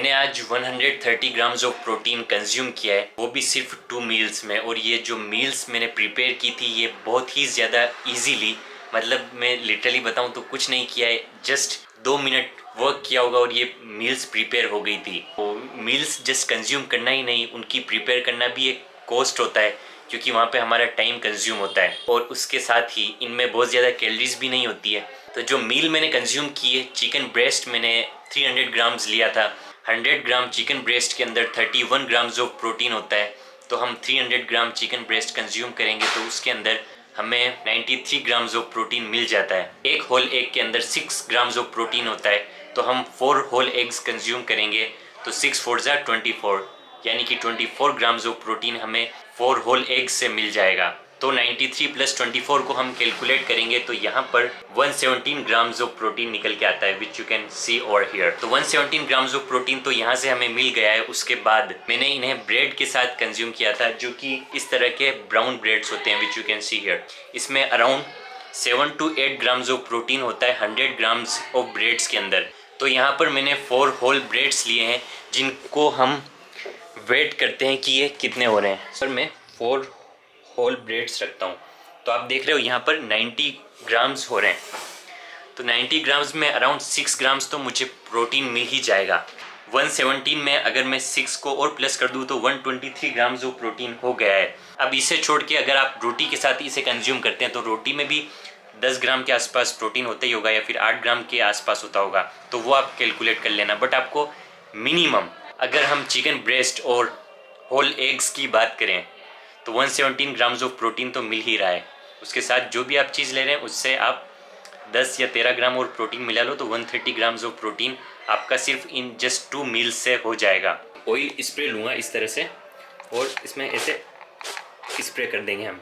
मैंने आज 130 grams of protein consume किया है, वो भी सिर्फ 2 मील्स में। और ये जो मील्स मैंने प्रिपेयर की थी ये बहुत ही ज़्यादा इजीली, मतलब मैं लिटरली बताऊं तो कुछ नहीं किया है, जस्ट 2 मिनट वर्क किया होगा और ये मील्स प्रिपेयर हो गई थी। वो मील्स जस्ट कंज्यूम करना ही नहीं, उनकी प्रिपेयर करना भी एक कॉस्ट होता है, क्योंकि वहाँ पे हमारा टाइम कंज्यूम होता है और उसके साथ ही इनमें बहुत ज़्यादा कैलोरीज भी नहीं होती है। तो जो मील मैंने कंज्यूम की है, चिकन ब्रेस्ट मैंने 300 ग्राम्स लिया था। 100 ग्राम चिकन ब्रेस्ट के अंदर 31 ग्राम्स ऑफ प्रोटीन होता है, तो हम 300 ग्राम चिकन ब्रेस्ट कंज्यूम करेंगे तो उसके अंदर हमें 93 ग्राम्स ऑफ प्रोटीन मिल जाता है। एक होल एग के अंदर 6 ग्राम्स ऑफ प्रोटीन होता है, तो हम 4 होल एग्स कंज्यूम करेंगे तो 6 4 जा 24, यानी कि 24 ग्राम्स ऑफ प्रोटीन हमें 4 होल एग से मिल जाएगा। तो 93 प्लस 24 को हम कैलकुलेट करेंगे तो यहाँ पर 117 ग्राम्स ऑफ प्रोटीन निकल के आता है, विच you can C over here. तो 117 ग्राम्स ऑफ प्रोटीन तो यहाँ से हमें मिल गया है। उसके बाद मैंने इन्हें ब्रेड के साथ कंज्यूम किया था, जो कि इस तरह के ब्राउन ब्रेड्स होते हैं, which you can see here. इसमें around 7 to 8 grams of protein होता है 100 ग्राम्स ऑफ ब्रेड्स के अंदर। तो यहाँ पर मैंने 4 होल ब्रेड्स लिए हैं, जिनको हम वेट करते हैं कि ये कितने हो रहे हैं। सर मैं 4 होल ब्रेड्स रखता हूँ, तो आप देख रहे हो यहाँ पर 90 ग्राम्स हो रहे हैं। तो 90 ग्राम्स में अराउंड 6 ग्राम्स तो मुझे प्रोटीन मिल ही जाएगा। 117 में अगर मैं 6 को और प्लस कर दूँ तो 123 ग्राम्स ऑफ प्रोटीन हो गया है। अब इसे छोड़ के अगर आप रोटी के साथ इसे कंज्यूम करते हैं तो रोटी में भी 10 ग्राम के आसपास प्रोटीन होता ही होगा, या फिर 8 ग्राम के आसपास होता होगा, तो वो आप कैलकुलेट कर लेना। बट आपको मिनिमम, अगर हम चिकन ब्रेस्ट और होल एग्स की बात करें तो 117 ग्राम्स ऑफ प्रोटीन तो मिल ही रहा है। उसके साथ जो भी आप चीज़ ले रहे हैं उससे आप 10 या 13 ग्राम और प्रोटीन मिला लो, तो 130 ग्राम्स ऑफ प्रोटीन आपका सिर्फ इन जस्ट 2 मील्स से हो जाएगा। ऑयल स्प्रे लूँगा इस तरह से और इसमें ऐसे स्प्रे कर देंगे हम।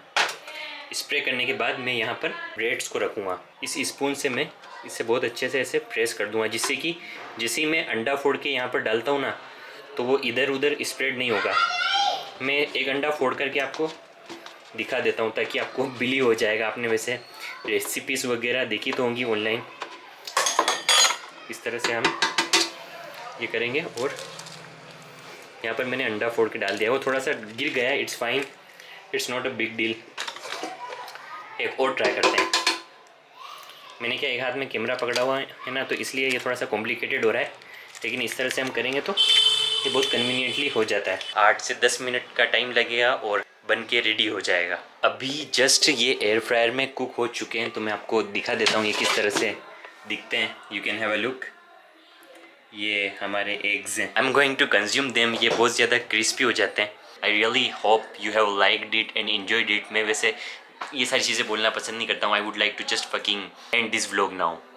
स्प्रे करने के बाद मैं यहाँ पर ब्रेड्स को रखूँगा। इस स्पून से मैं इसे बहुत अच्छे से ऐसे प्रेस कर दूँगा, जिससे कि जैसे ही मैं अंडा फोड़ के यहाँ पर डालता हूँ ना, तो वो इधर उधर स्प्रेड नहीं होगा। मैं एक अंडा फोड़ करके आपको दिखा देता हूँ ताकि आपको बिलीव हो जाएगा। आपने वैसे रेसिपीज़ वगैरह देखी तो होंगी ऑनलाइन। इस तरह से हम ये करेंगे और यहाँ पर मैंने अंडा फोड़ के डाल दिया। वो थोड़ा सा गिर गया, it's fine, it's not a big deal. एक और ट्राई करते हैं। मैंने क्या, एक हाथ में कैमरा पकड़ा हुआ है ना, तो इसलिए ये थोड़ा सा कॉम्प्लिकेटेड हो रहा है, लेकिन इस तरह से हम करेंगे तो ये बहुत कन्वीनियंटली हो जाता है। 8 से 10 मिनट का टाइम लगेगा और बन के रेडी हो जाएगा। अभी जस्ट ये एयर फ्रायर में कुक हो चुके हैं, तो मैं आपको दिखा देता हूँ ये किस तरह से दिखते हैं। You can have a look. ये हमारे एग्स हैं। I am going to consume them. ये बहुत ज़्यादा क्रिस्पी हो जाते हैं। I really hope you have liked it and enjoyed it. मैं वैसे ये सारी चीज़ें बोलना पसंद नहीं करता हूँ। I would like to just fucking end this vlog now.